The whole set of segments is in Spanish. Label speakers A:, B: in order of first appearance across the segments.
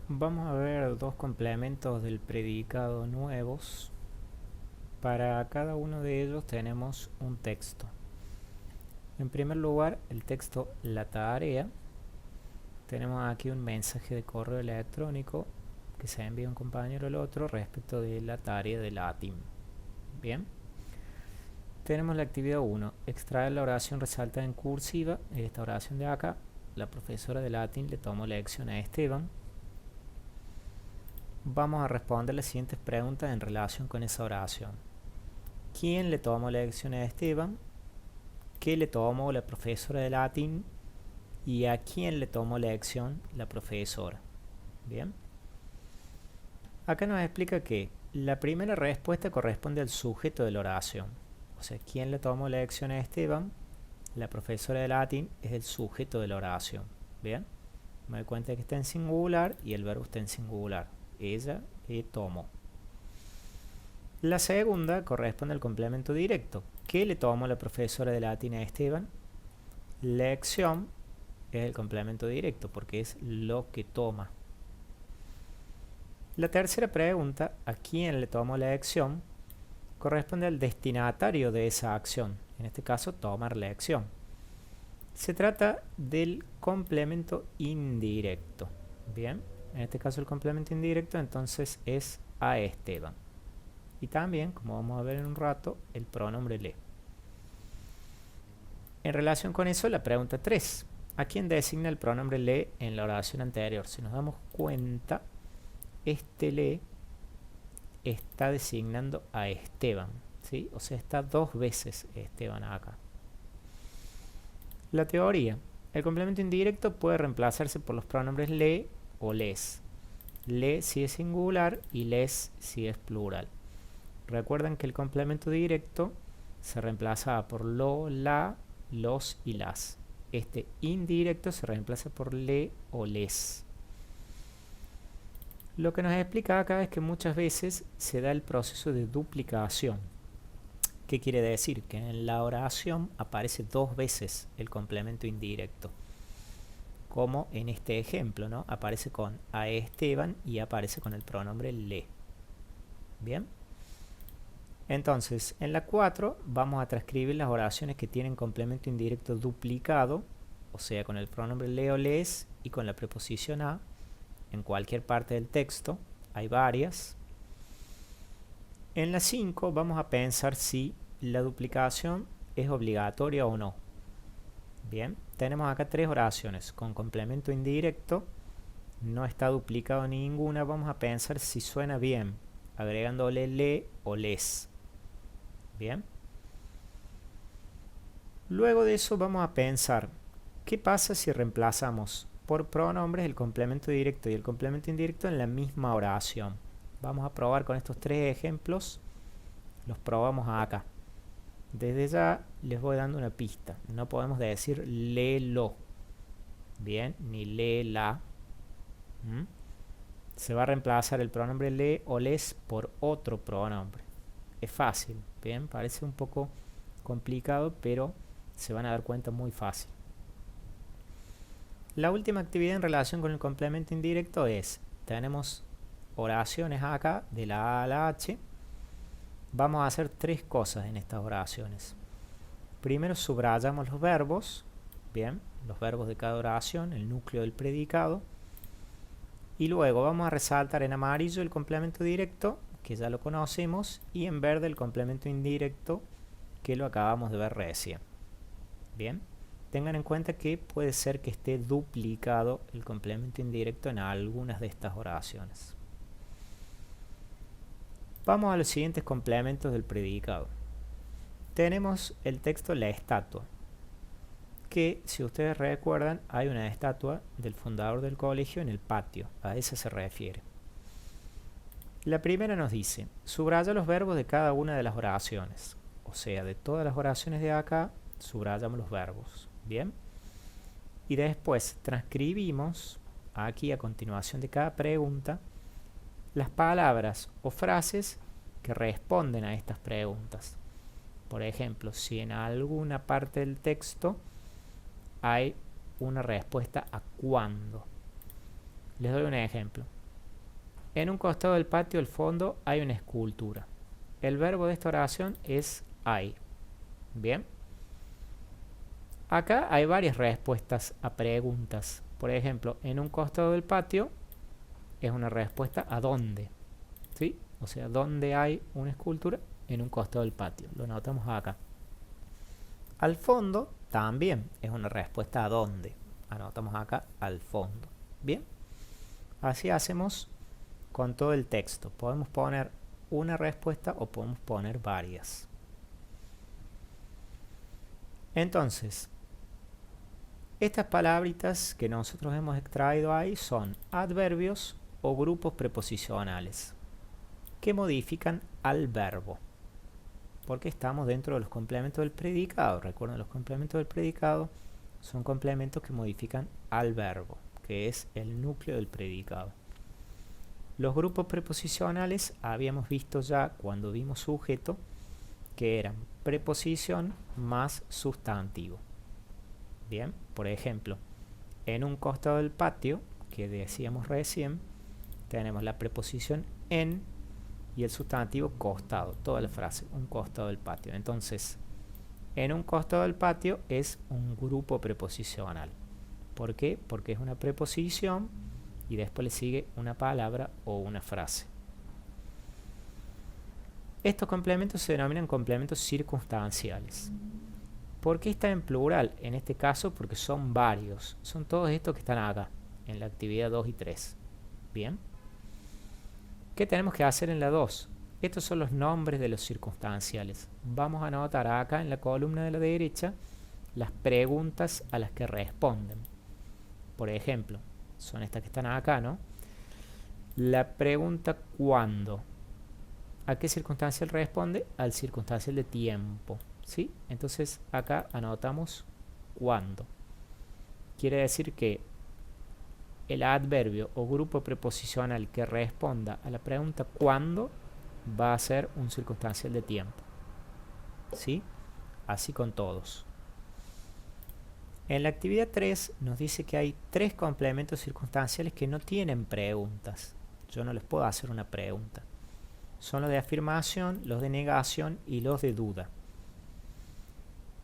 A: Vamos a ver dos complementos del predicado nuevos. Para cada uno de ellos tenemos un texto. En primer lugar, el texto la tarea. Tenemos aquí un mensaje de correo electrónico que se envía un compañero al otro respecto de la tarea de latín. Bien. Tenemos la actividad 1, extraer la oración resaltada en cursiva. Esta oración de acá, la profesora de latín le tomó lección a Esteban. Vamos a responder las siguientes preguntas en relación con esa oración. ¿Quién le tomó la lección a Esteban? ¿Qué le tomó la profesora de latín? ¿Y a quién le tomó la lección la profesora? Bien. Acá nos explica que la primera respuesta corresponde al sujeto de la oración. O sea, ¿quién le tomó la lección a Esteban? La profesora de latín es el sujeto de la oración. Bien. Me doy cuenta que está en singular y el verbo está en singular. Ella tomó. La segunda corresponde al complemento directo. ¿Qué le tomó la profesora de latín a Esteban? Lección es el complemento directo porque es lo que toma. La tercera pregunta, ¿a quién le tomó la lección? Corresponde al destinatario de esa acción. En este caso, tomar la lección. Se trata del complemento indirecto. Bien, en este caso el complemento indirecto entonces es a Esteban. Y también, como vamos a ver en un rato, el pronombre le. En relación con eso, la pregunta 3. ¿A quién designa el pronombre le en la oración anterior? Si nos damos cuenta, este le está designando a Esteban, ¿sí? O sea, está dos veces Esteban acá. La teoría. El complemento indirecto puede reemplazarse por los pronombres le o les. Le si es singular y les si es plural. Recuerden que el complemento directo se reemplaza por lo, la, los y las. Este indirecto se reemplaza por le o les. Lo que nos explica acá es que muchas veces se da el proceso de duplicación. ¿Qué quiere decir? Que en la oración aparece dos veces el complemento indirecto. Como en este ejemplo, ¿no? Aparece con a Esteban y aparece con el pronombre le. Bien. Entonces, en la 4 vamos a transcribir las oraciones que tienen complemento indirecto duplicado, o sea, con el pronombre le o les y con la preposición a, en cualquier parte del texto. Hay varias. En la 5 vamos a pensar si la duplicación es obligatoria o no. Bien, tenemos acá tres oraciones con complemento indirecto. No está duplicado ninguna. Vamos a pensar si suena bien, agregándole le o les. Bien. Luego de eso vamos a pensar, ¿qué pasa si reemplazamos por pronombres el complemento directo y el complemento indirecto en la misma oración? Vamos a probar con estos tres ejemplos. Los probamos acá. Desde ya les voy dando una pista. No podemos decir léelo. Bien, ni léela. Se va a reemplazar el pronombre le o les por otro pronombre. Es fácil, bien, parece un poco complicado, pero se van a dar cuenta muy fácil. La última actividad en relación con el complemento indirecto es, tenemos oraciones acá de la A a la H. Vamos a hacer tres cosas en estas oraciones. Primero subrayamos los verbos, bien, los verbos de cada oración, el núcleo del predicado. Y luego vamos a resaltar en amarillo el complemento directo, que ya lo conocemos, y en verde el complemento indirecto, que lo acabamos de ver recién. Bien, tengan en cuenta que puede ser que esté duplicado el complemento indirecto en algunas de estas oraciones. Vamos a los siguientes complementos del predicado. Tenemos el texto la estatua, que si ustedes recuerdan hay una estatua del fundador del colegio en el patio, a esa se refiere. La primera nos dice, subraya los verbos de cada una de las oraciones, o sea, de todas las oraciones de acá, subrayamos los verbos, ¿bien? Y después transcribimos, aquí a continuación de cada pregunta, las palabras o frases que responden a estas preguntas. Por ejemplo, si en alguna parte del texto hay una respuesta a cuándo. Les doy un ejemplo. En un costado del patio, al fondo, hay una escultura. El verbo de esta oración es hay. Bien. Acá hay varias respuestas a preguntas. Por ejemplo, en un costado del patio es una respuesta a dónde. ¿Sí? O sea, ¿dónde hay una escultura? En un costado del patio. Lo notamos acá. Al fondo también es una respuesta a dónde. Anotamos acá al fondo. Bien. Así hacemos con todo el texto. Podemos poner una respuesta o podemos poner varias. Entonces, estas palabritas que nosotros hemos extraído ahí son adverbios o grupos preposicionales que modifican al verbo, porque estamos dentro de los complementos del predicado. Recuerden, los complementos del predicado son complementos que modifican al verbo, que es el núcleo del predicado. Los grupos preposicionales habíamos visto ya cuando vimos sujeto que eran preposición más sustantivo. Bien, por ejemplo, en un costado del patio, que decíamos recién, tenemos la preposición en y el sustantivo costado, toda la frase, un costado del patio. Entonces, en un costado del patio es un grupo preposicional. ¿Por qué? Porque es una preposición y después le sigue una palabra o una frase. Estos complementos se denominan complementos circunstanciales. ¿Por qué está en plural? En este caso porque son varios. Son todos estos que están acá, en la actividad 2 y 3. Bien. ¿Qué tenemos que hacer en la 2? Estos son los nombres de los circunstanciales. Vamos a anotar acá en la columna de la derecha las preguntas a las que responden. Por ejemplo, son estas que están acá, ¿no? La pregunta ¿cuándo? ¿A qué circunstancial responde? Al circunstancial de tiempo, ¿sí? Entonces acá anotamos ¿cuándo? Quiere decir que el adverbio o grupo preposicional que responda a la pregunta ¿cuándo? Va a ser un circunstancial de tiempo, ¿sí? Así con todos. En la actividad 3 nos dice que hay 3 complementos circunstanciales que no tienen preguntas. Yo no les puedo hacer una pregunta. Son los de afirmación, los de negación y los de duda.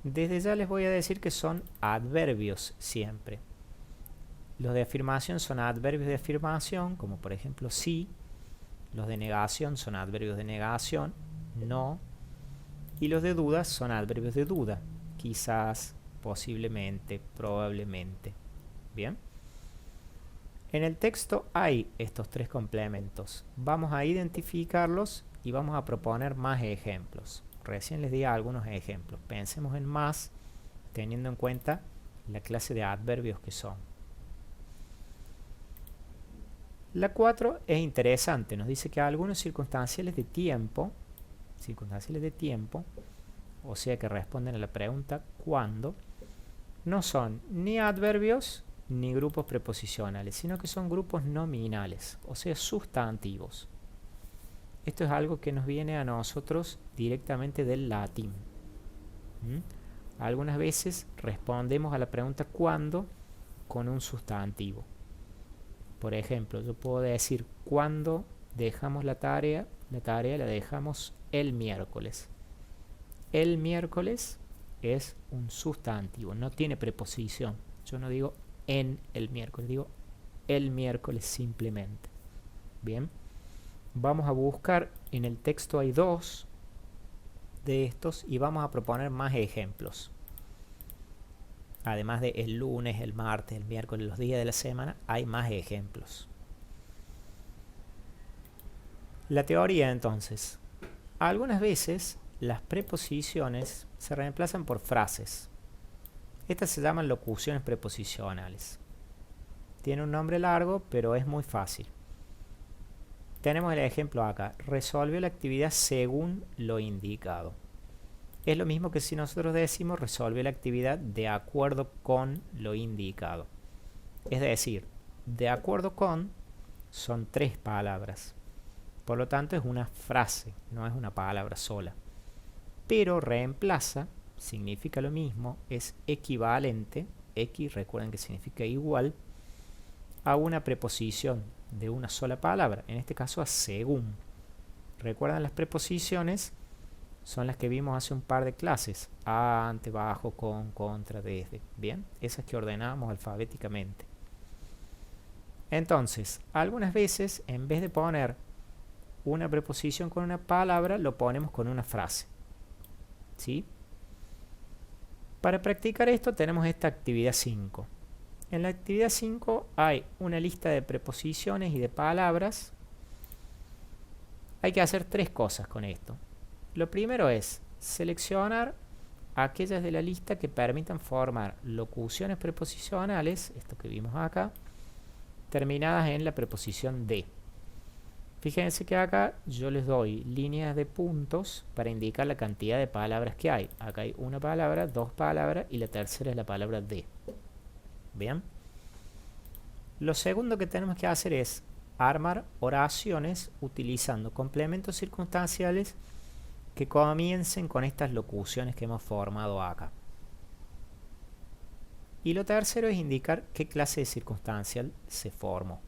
A: Desde ya les voy a decir que son adverbios siempre. Los de afirmación son adverbios de afirmación, como por ejemplo sí. Los de negación son adverbios de negación, no. Y los de duda son adverbios de duda, quizás, posiblemente, probablemente. Bien. En el texto hay estos 3 complementos. Vamos a identificarlos y vamos a proponer más ejemplos. Recién les di algunos ejemplos. Pensemos en más, teniendo en cuenta la clase de adverbios que son. La 4 es interesante. Nos dice que algunos circunstanciales de tiempo, o sea que responden a la pregunta ¿cuándo?, no son ni adverbios ni grupos preposicionales, sino que son grupos nominales, o sea, sustantivos. Esto es algo que nos viene a nosotros directamente del latín. Algunas veces respondemos a la pregunta ¿cuándo? Con un sustantivo. Por ejemplo, yo puedo decir ¿cuándo dejamos la tarea? La tarea la dejamos el miércoles. El miércoles es un sustantivo, no tiene preposición. Yo no digo en el miércoles, digo el miércoles simplemente. Bien, vamos a buscar, en el texto hay 2 de estos y vamos a proponer más ejemplos. Además de el lunes, el martes, el miércoles, los días de la semana, hay más ejemplos. La teoría entonces. Algunas veces las preposiciones se reemplazan por frases. Estas se llaman locuciones preposicionales. Tiene un nombre largo, pero es muy fácil. Tenemos el ejemplo acá. Resolvió la actividad según lo indicado. Es lo mismo que si nosotros decimos resolvió la actividad de acuerdo con lo indicado. Es decir, de acuerdo con son 3 palabras. Por lo tanto es una frase, no es una palabra sola. Pero reemplaza, significa lo mismo, es equivalente. X, recuerden que significa igual, a una preposición de una sola palabra, en este caso a según. ¿Recuerdan las preposiciones? Son las que vimos hace un par de clases. Ante, bajo, con, contra, desde. Bien, esas que ordenamos alfabéticamente. Entonces, algunas veces, en vez de poner una preposición con una palabra, lo ponemos con una frase. ¿Sí? Para practicar esto tenemos esta actividad 5. En la actividad 5 hay una lista de preposiciones y de palabras. Hay que hacer 3 cosas con esto. Lo primero es seleccionar aquellas de la lista que permitan formar locuciones preposicionales, esto que vimos acá, terminadas en la preposición de. Fíjense que acá yo les doy líneas de puntos para indicar la cantidad de palabras que hay. Acá hay una palabra, 2 palabras y la tercera es la palabra de. Bien. Lo segundo que tenemos que hacer es armar oraciones utilizando complementos circunstanciales que comiencen con estas locuciones que hemos formado acá. Y lo tercero es indicar qué clase de circunstancial se formó.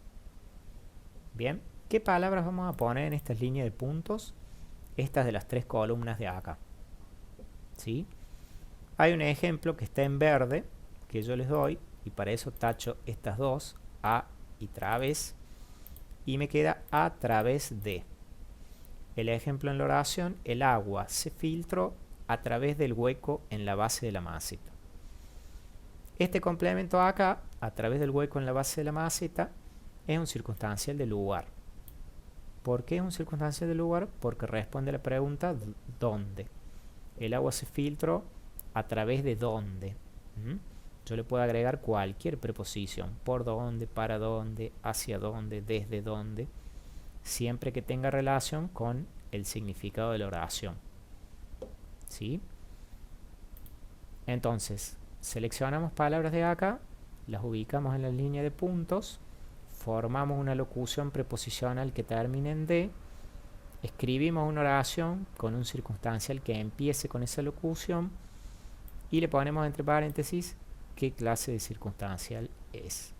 A: Bien, ¿qué palabras vamos a poner en esta línea de puntos? Estas de las 3 columnas de acá. ¿Sí? Hay un ejemplo que está en verde que yo les doy y para eso tacho estas dos, a y través, y me queda a través de. El ejemplo en la oración: el agua se filtró a través del hueco en la base de la maceta. Este complemento acá, a través del hueco en la base de la maceta, es un circunstancial de lugar. ¿Por qué es un circunstancial de lugar? Porque responde a la pregunta ¿dónde? El agua se filtró a través de dónde. Yo le puedo agregar cualquier preposición: por dónde, para dónde, hacia dónde, desde dónde, siempre que tenga relación con el significado de la oración. ¿Sí? Entonces, seleccionamos palabras de acá, las ubicamos en la línea de puntos, formamos una locución preposicional que termine en de, escribimos una oración con un circunstancial que empiece con esa locución y le ponemos entre paréntesis qué clase de circunstancial es.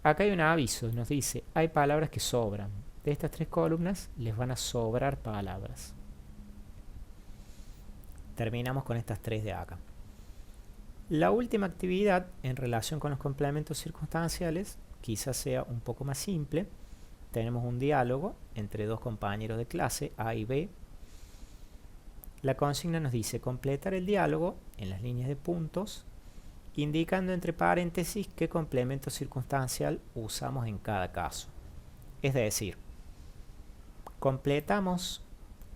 A: Acá hay un aviso, nos dice: hay palabras que sobran. De estas 3 columnas les van a sobrar palabras. Terminamos con estas 3 de acá. La última actividad en relación con los complementos circunstanciales quizás sea un poco más simple. Tenemos un diálogo entre 2 compañeros de clase, A y B. La consigna nos dice completar el diálogo en las líneas de puntos, indicando entre paréntesis qué complemento circunstancial usamos en cada caso. Es decir, completamos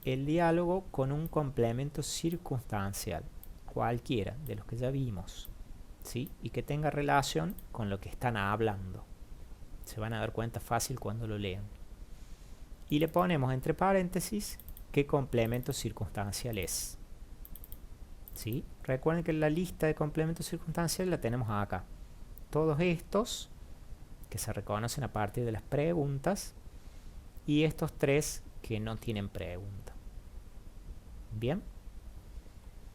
A: el diálogo con un complemento circunstancial, cualquiera de los que ya vimos, ¿sí? Y que tenga relación con lo que están hablando. Se van a dar cuenta fácil cuando lo lean. Y le ponemos entre paréntesis qué complemento circunstancial es. ¿Sí? Recuerden que la lista de complementos circunstanciales la tenemos acá. Todos estos que se reconocen a partir de las preguntas y estos 3 que no tienen pregunta. Bien.